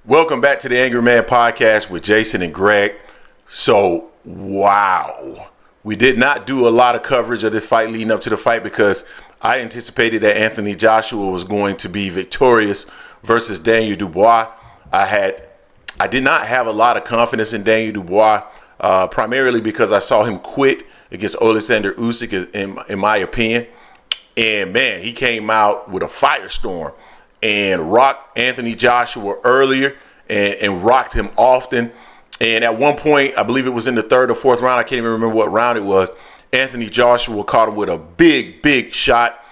Welcome back to the Angry Man Podcast with Jason and Greg. So, wow. We did not do a lot of coverage of this fight leading up to the fight because I anticipated that Anthony Joshua was going to be victorious versus Daniel Dubois. I did not have a lot of confidence in Daniel Dubois, primarily because I saw him quit against Lopsided in my opinion. And man, he came out with a firestorm and rocked Anthony Joshua earlier and rocked him often. And at one point, I believe it was in the third or fourth round, I can't even remember what round it was, Anthony Joshua caught him with a big shot.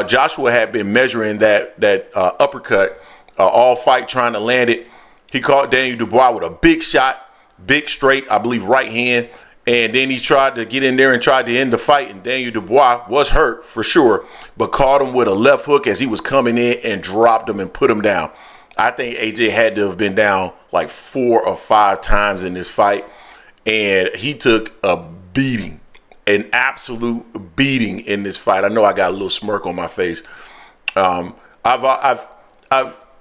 Joshua had been measuring that uppercut all fight, trying to land it. He caught Daniel Dubois with a big shot, big straight, I believe right hand. And then he tried to get in there and tried to end the fight. And Daniel Dubois was hurt for sure, but caught him with a left hook as he was coming in and dropped him and put him down. I think AJ had to have been down like 4 or 5 times in this fight. And he took a beating, an absolute beating in this fight. I know I got a little smirk on my face. I've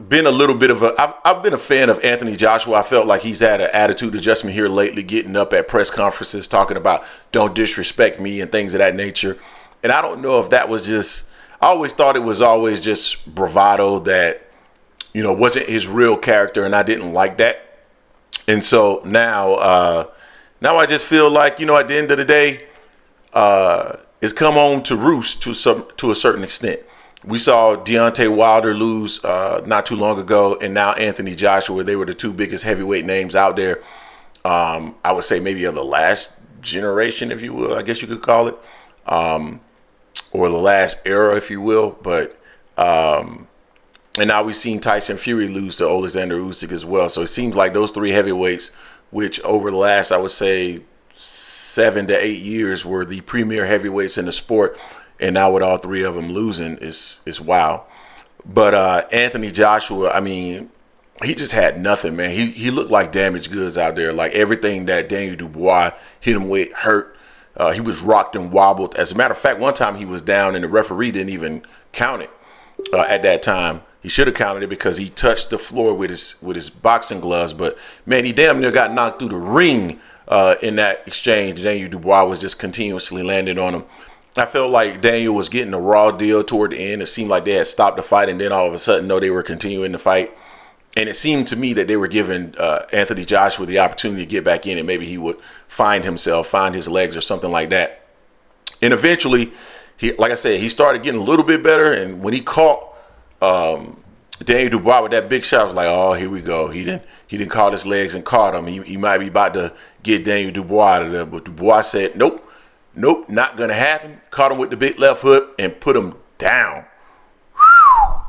been a little bit of I've been a fan of Anthony Joshua. I felt like he's had an attitude adjustment here lately, getting up at press conferences talking about don't disrespect me and things of that nature. And I don't know if that was just, I always thought it was always just bravado that, wasn't his real character, and I didn't like that. And so now I just feel like, at the end of the day, it's come home to roost to a certain extent. We saw Deontay Wilder lose not too long ago, and now Anthony Joshua. They were the two biggest heavyweight names out there. I would say maybe of the last generation, if you will, I guess you could call it, or the last era, if you will. But and now we've seen Tyson Fury lose to Lopsided as well. So it seems like those three heavyweights, which over the last, I would say, 7 to 8 years, were the premier heavyweights in the sport. And now with all three of them losing, is wow. But Anthony Joshua, I mean, he just had nothing, man. He looked like damaged goods out there. Like everything that Daniel Dubois hit him with hurt. He was rocked and wobbled. As a matter of fact, one time he was down and the referee didn't even count it at that time. He should have counted it because he touched the floor with his boxing gloves. But, man, he damn near got knocked through the ring in that exchange. Daniel Dubois was just continuously landing on him. I felt like Daniel was getting a raw deal toward the end. It seemed like they had stopped the fight, and then all of a sudden, no, they were continuing the fight. And it seemed to me that they were giving Anthony Joshua the opportunity to get back in, and maybe he would find his legs or something like that. And eventually, like I said, he started getting a little bit better. And when he caught Daniel Dubois with that big shot, I was like, oh, here we go. He didn't caught his legs and caught him. He might be about to get Daniel Dubois out of there. But Dubois said, nope, not going to happen. Caught him with the big left hook and put him down. Whew.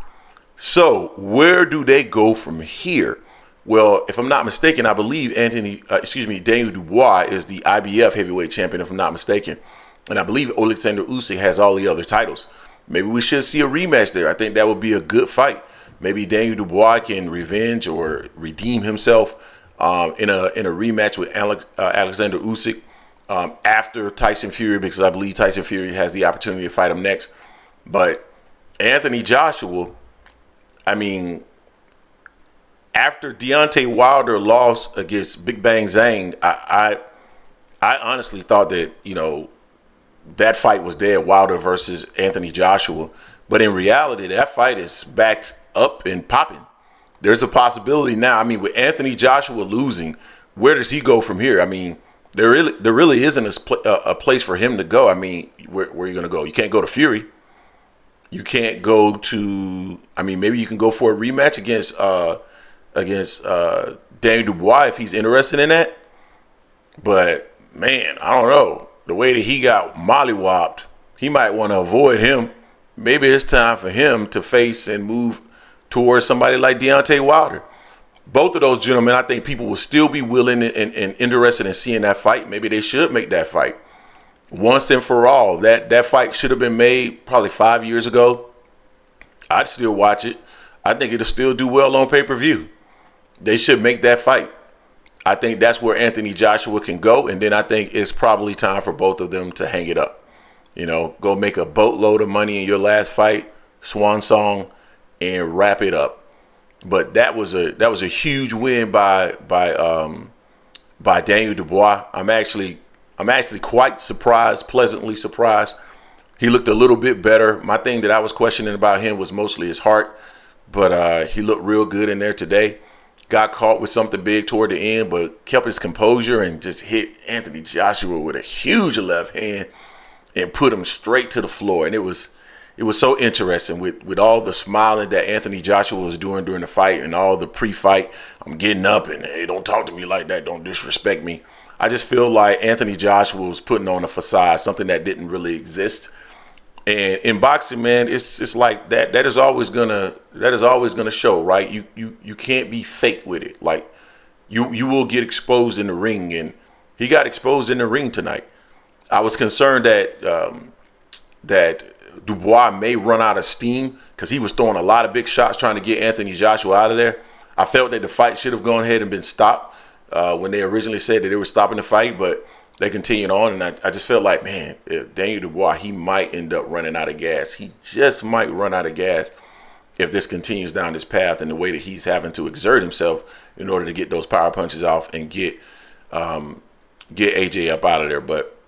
So where do they go from here? Well, if I'm not mistaken, I believe Daniel Dubois is the IBF heavyweight champion, if I'm not mistaken. And I believe Lopsided has all the other titles. Maybe we should see a rematch there. I think that would be a good fight. Maybe Daniel Dubois can revenge or redeem himself in a rematch with Lopsided after Tyson Fury, because I believe Tyson Fury has the opportunity to fight him next. But Anthony Joshua, I mean, after Deontay Wilder lost against Big Bang Zhang, I honestly thought that, that fight was dead, Wilder versus Anthony Joshua. But in reality, that fight is back up and popping. There's a possibility now. I mean, with Anthony Joshua losing, where does he go from here? I mean, there really isn't a place for him to go. I mean, where are you going to go? You can't go to Fury. You can't go to, I mean, maybe you can go for a rematch against Daniel Dubois if he's interested in that. But, man, I don't know. The way that he got mollywopped, he might want to avoid him. Maybe it's time for him to face and move towards somebody like Deontay Wilder. Both of those gentlemen, I think people will still be willing and interested in seeing that fight. Maybe they should make that fight once and for all. That fight should have been made probably 5 years ago. I'd still watch it. I think it'll still do well on pay-per-view. They should make that fight. I think that's where Anthony Joshua can go. And then I think it's probably time for both of them to hang it up. Go make a boatload of money in your last fight, swan song, and wrap it up. But that was a huge win by Daniel Dubois. I'm actually quite surprised, pleasantly surprised. He looked a little bit better. My thing that I was questioning about him was mostly his heart, but he looked real good in there today. Got caught with something big toward the end, but kept his composure and just hit Anthony Joshua with a huge left hand and put him straight to the floor. And it was so interesting with all the smiling that Anthony Joshua was doing during the fight and all the pre-fight. I'm getting up and, hey, don't talk to me like that. Don't disrespect me. I just feel like Anthony Joshua was putting on a facade, something that didn't really exist. And in boxing, man, it's like that. That is always gonna show, right? You can't be fake with it. Like you will get exposed in the ring, and he got exposed in the ring tonight. I was concerned that Dubois may run out of steam because he was throwing a lot of big shots trying to get Anthony Joshua out of there. I felt that the fight should have gone ahead and been stopped when they originally said that they were stopping the fight, but they continued on, and I just felt like, man, Daniel Dubois, he might end up running out of gas. He just might run out of gas if this continues down this path and the way that he's having to exert himself in order to get those power punches off and get AJ up out of there. But,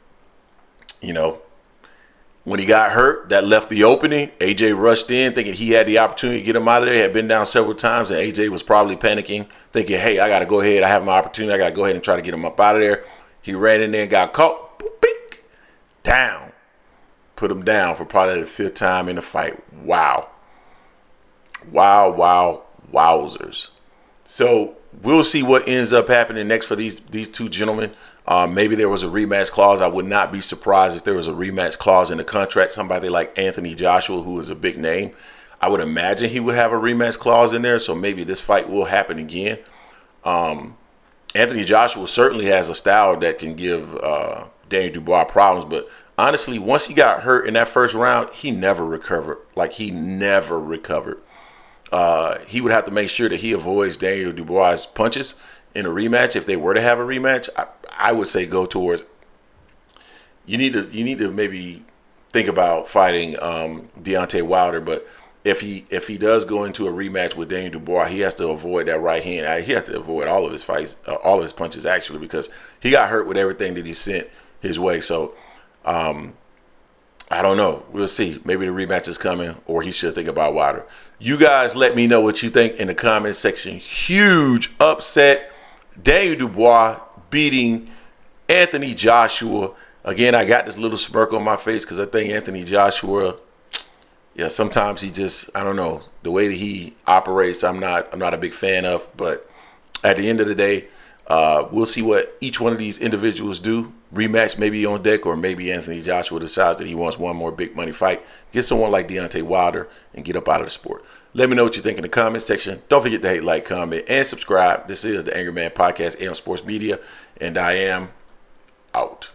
you know, when he got hurt, that left the opening. AJ rushed in thinking he had the opportunity to get him out of there. He had been down several times, and AJ was probably panicking, thinking, hey, I got to go ahead. I have my opportunity. I got to go ahead and try to get him up out of there. He ran in there and got caught. Boop, down. Put him down for probably the 5th time in the fight. Wow. Wowzers. So we'll see what ends up happening next for these two gentlemen. Maybe there was a rematch clause. I would not be surprised if there was a rematch clause in the contract. Somebody like Anthony Joshua, who is a big name, I would imagine he would have a rematch clause in there. So maybe this fight will happen again. Anthony Joshua certainly has a style that can give Daniel Dubois problems. But honestly, once he got hurt in that first round, he never recovered. He would have to make sure that he avoids Daniel Dubois' punches in a rematch. If they were to have a rematch, I would say go towards. You need to maybe think about fighting Deontay Wilder, but if he does go into a rematch with Daniel Dubois, he has to avoid that right hand. He has to avoid all of his fights, all of his punches actually, because he got hurt with everything that he sent his way. So I don't know. We'll see. Maybe the rematch is coming, or he should think about Wilder. You guys let me know what you think in the comment section. Huge upset. Daniel Dubois beating Anthony Joshua. Again, I got this little smirk on my face because I think Anthony Joshua, yeah, sometimes he just, I don't know, the way that he operates, I'm not a big fan of. But at the end of the day, we'll see what each one of these individuals do. Rematch maybe on deck, or maybe Anthony Joshua decides that he wants one more big money fight. Get someone like Deontay Wilder and get up out of the sport. Let me know what you think in the comment section. Don't forget to hate, like, comment, and subscribe. This is the Angry Man Podcast, AM Sports Media, and I am out.